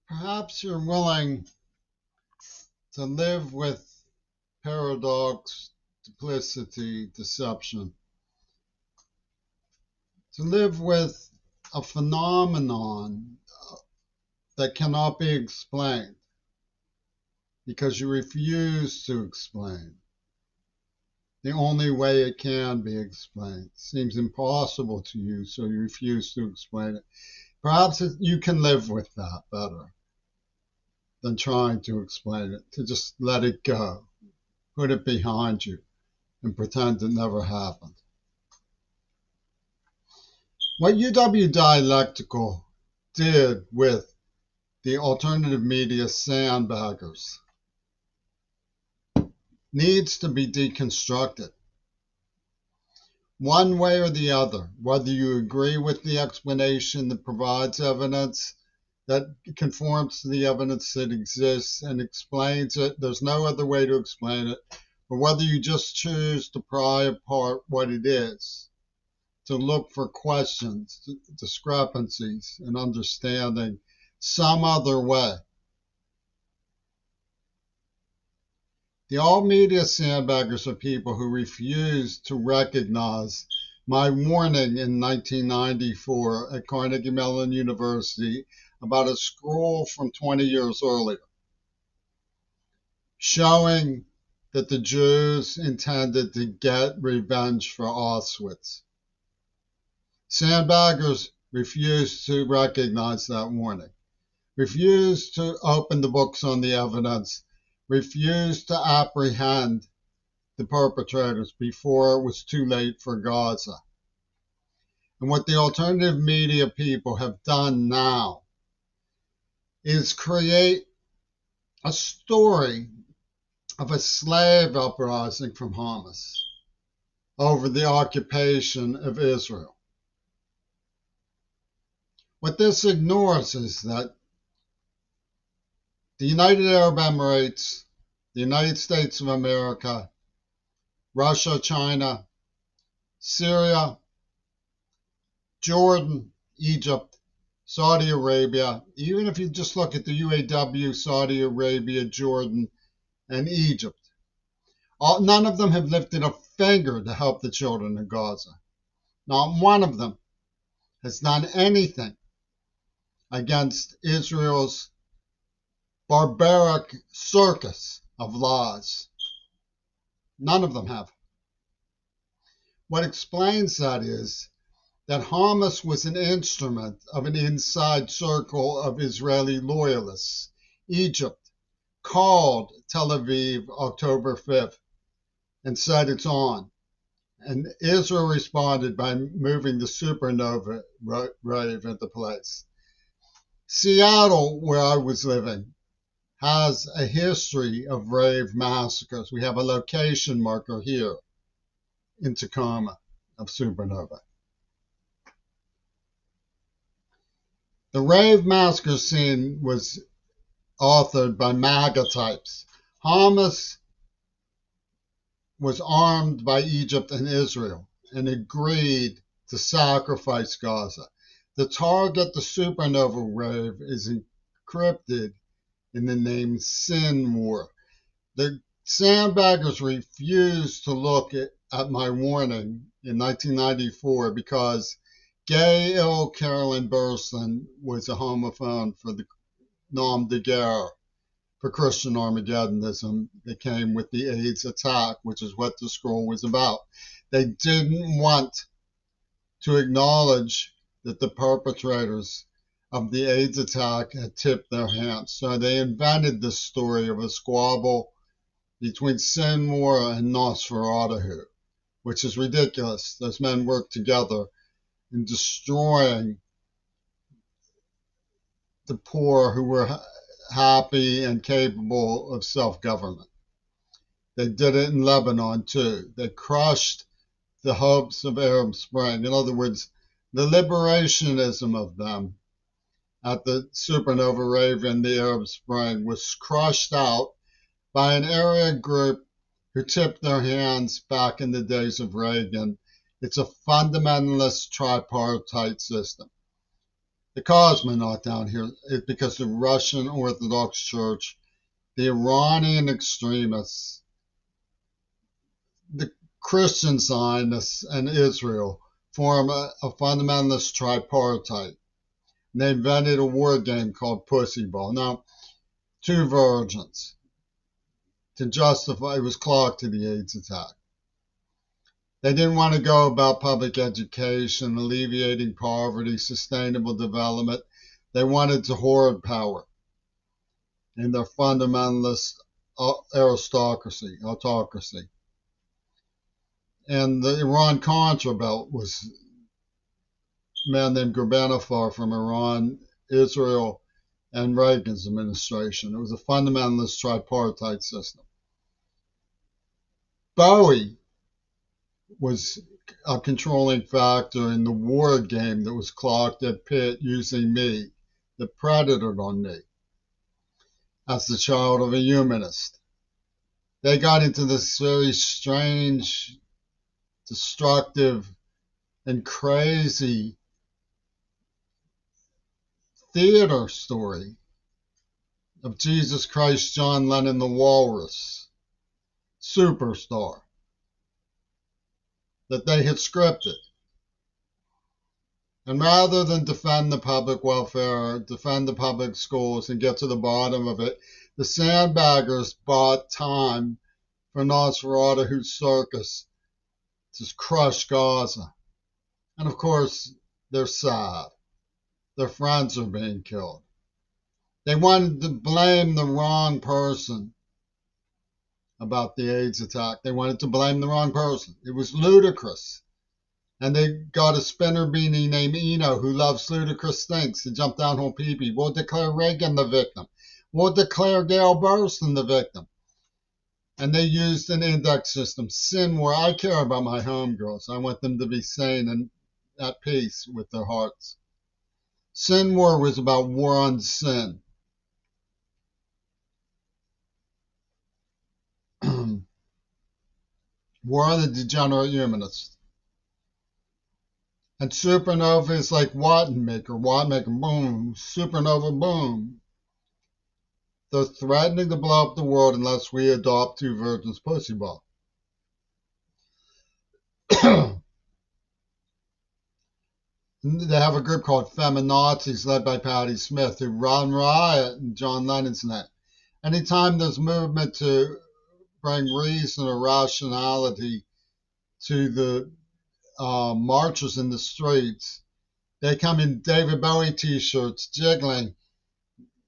Perhaps you're willing to live with paradox, duplicity, deception, to live with a phenomenon that cannot be explained because you refuse to explain. The only way it can be explained seems impossible to you, so you refuse to explain it. Perhaps you can live with that better than trying to explain it, to just let it go, put it behind you, and pretend it never happened. What UW Dialectical did with the alternative media Sandbaggers needs to be deconstructed. One way or the other, whether you agree with the explanation that provides evidence that conforms to the evidence that exists and explains it, there's no other way to explain it, or whether you just choose to pry apart what it is, to look for questions, discrepancies, and understanding some other way. The all media sandbaggers are people who refuse to recognize my warning in 1994 at Carnegie Mellon University about a scroll from 20 years earlier, showing that the Jews intended to get revenge for Auschwitz. Sandbaggers refused to recognize that warning, refused to open the books on the evidence, refused to apprehend the perpetrators before it was too late for Gaza. And what the alternative media people have done now is create a story of a slave uprising from Hamas over the occupation of Israel. What this ignores is that the United Arab Emirates, the United States of America, Russia, China, Syria, Jordan, Egypt, Saudi Arabia, even if you just look at the UAW, Saudi Arabia, Jordan, and Egypt, none of them have lifted a finger to help the children in Gaza. Not one of them has done anything against Israel's barbaric circus of lies. None of them have. What explains that is that Hamas was an instrument of an inside circle of Israeli loyalists. Egypt called Tel Aviv October 5th and said it's on. And Israel responded by moving the supernova rave into place. Seattle, where I was living, has a history of rave massacres. We have a location marker here in Tacoma of supernova. The rave massacre scene was authored by MAGA types. Hamas was armed by Egypt and Israel and agreed to sacrifice Gaza. The target, the supernova rave, is encrypted in the name Sin War. The Sandbaggers refused to look at my warning in 1994 because gay ill Carolyn Burson was a homophone for the nom de guerre for Christian Armageddonism that came with the AIDS attack, which is what the scroll was about. They didn't want to acknowledge that the perpetrators of the AIDS attack had tipped their hands. So they invented this story of a squabble between Sinwar and Nosferatu, which is ridiculous. Those men worked together in destroying the poor who were happy and capable of self-government. They did it in Lebanon too. They crushed the hopes of Arab Spring. In other words, the liberationism of them at the supernova rave in the Arab Spring was crushed out by an area group who tipped their hands back in the days of Reagan. It's a fundamentalist tripartite system. The cosmonaut down here is because the Russian Orthodox Church, the Iranian extremists, the Christian Zionists, and Israel form a fundamentalist tripartite. They invented a word game called Pussy Ball. Now, two virgins to justify, it was clocked to the AIDS attack. They didn't want to go about public education, alleviating poverty, sustainable development. They wanted to hoard power in their fundamentalist autocracy. And the Iran-Contra belt was a man named Gurbanifar from Iran, Israel, and Reagan's administration. It was a fundamentalist tripartite system. Bowie was a controlling factor in the word game that was clocked at Pitt using me, that predated on me, as the child of a humanist. They got into this very strange, destructive, and crazy theater story of Jesus Christ, John Lennon, the Walrus, superstar, that they had scripted. And rather than defend the public welfare, defend the public schools, and get to the bottom of it, the Sandbaggers bought time for Nosferatu's circus to crush Gaza. And of course, they're sad. Their friends are being killed. They wanted to blame the wrong person about the AIDS attack. They wanted to blame the wrong person. It was ludicrous. And they got a spinner beanie named Eno who loves ludicrous things to jump down on pee-pee. We'll declare Reagan the victim. We'll declare Gail Burston the victim. And they used an index system, sin, where I care about my homegirls. I want them to be sane and at peace with their hearts. Sin War was about war on sin. War on the degenerate humanists. And supernova is like Wattenmaker, boom, supernova, boom. They're threatening to blow up the world unless we adopt two virgins pussy ball. They have a group called Feminazis led by Patti Smith who run riot in John Lennon's name. Anytime there's movement to bring reason or rationality to the marchers in the streets, they come in David Bowie t-shirts, jiggling,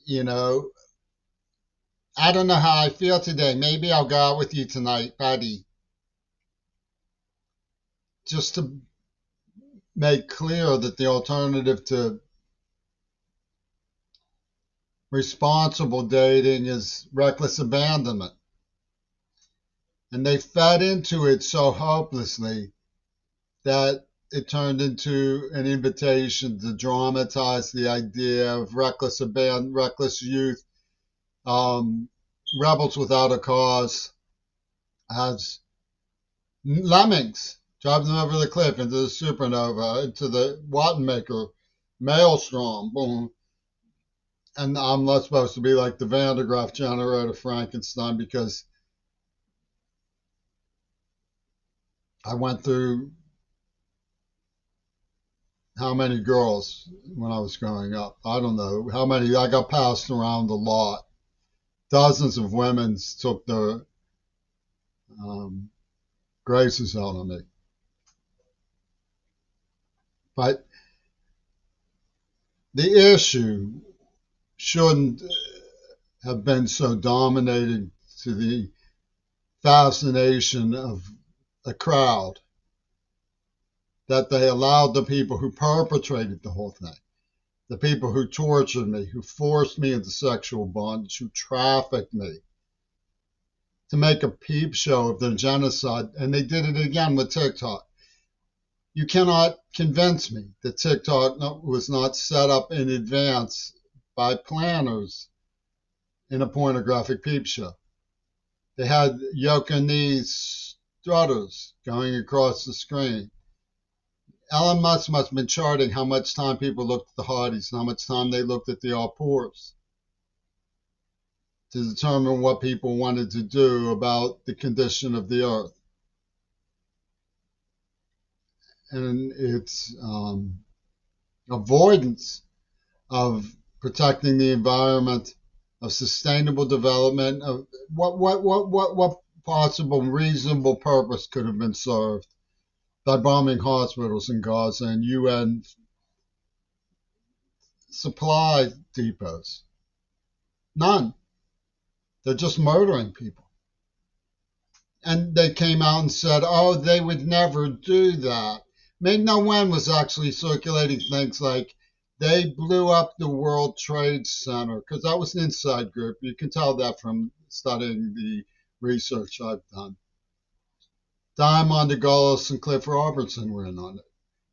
you know, I don't know how I feel today. Maybe I'll go out with you tonight, Patty. Just to make clear that the alternative to responsible dating is reckless abandonment. And they fed into it so hopelessly that it turned into an invitation to dramatize the idea of reckless abandon, reckless youth, rebels without a cause, as lemmings, drive them over the cliff into the supernova, into the Wattenmaker maelstrom, boom. And I'm not supposed to be like the Van de Graaff generator Frankenstein because I went through how many girls when I was growing up. I don't know how many. I got passed around a lot. Dozens of women took their graces out on me. But the issue shouldn't have been so dominating to the fascination of a crowd that they allowed the people who perpetrated the whole thing, the people who tortured me, who forced me into sexual bondage, who trafficked me, to make a peep show of their genocide. And they did it again with TikTok. You cannot convince me that TikTok was not set up in advance by planners in a pornographic peep show. They had yoke and knee strutters going across the screen. Elon Musk must have been charting how much time people looked at the Hardys and how much time they looked at the All-Poors to determine what people wanted to do about the condition of the earth. And its avoidance of protecting the environment, of sustainable development, of what possible reasonable purpose could have been served by bombing hospitals in Gaza and UN supply depots. None. They're just murdering people. And they came out and said, oh, they would never do that. Ming-Na Wen was actually circulating things like they blew up the World Trade Center, because that was an inside group. You can tell that from studying the research I've done. Diamond DeGaulle and Cliff Robertson were in on it.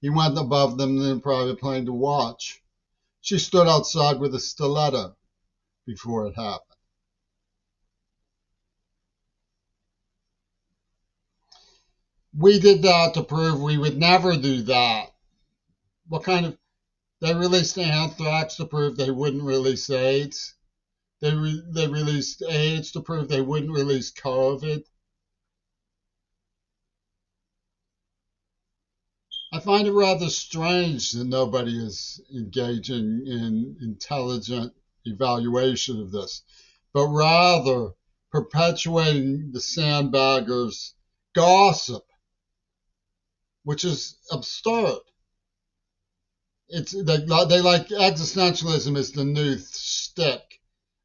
He went above them in a private plane to watch. She stood outside with a stiletto before it happened. We did that to prove we would never do that. What kind of... They released anthrax to prove they wouldn't release AIDS. They released AIDS to prove they wouldn't release COVID. I find it rather strange that nobody is engaging in intelligent evaluation of this, but rather perpetuating the Sandbaggers' gossip, which is absurd. They like existentialism is the new stick.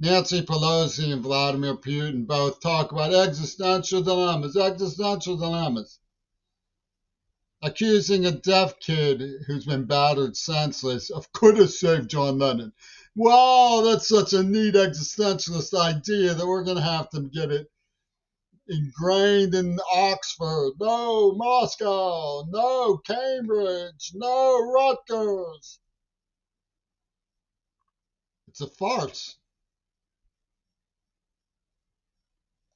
Nancy Pelosi and Vladimir Putin both talk about existential dilemmas, accusing a deaf kid who's been battered senseless of could have saved John Lennon. Wow, that's such a neat existentialist idea that we're going to have to get it ingrained in Oxford. No, Moscow. No, Cambridge. No, Rutgers. It's a farce.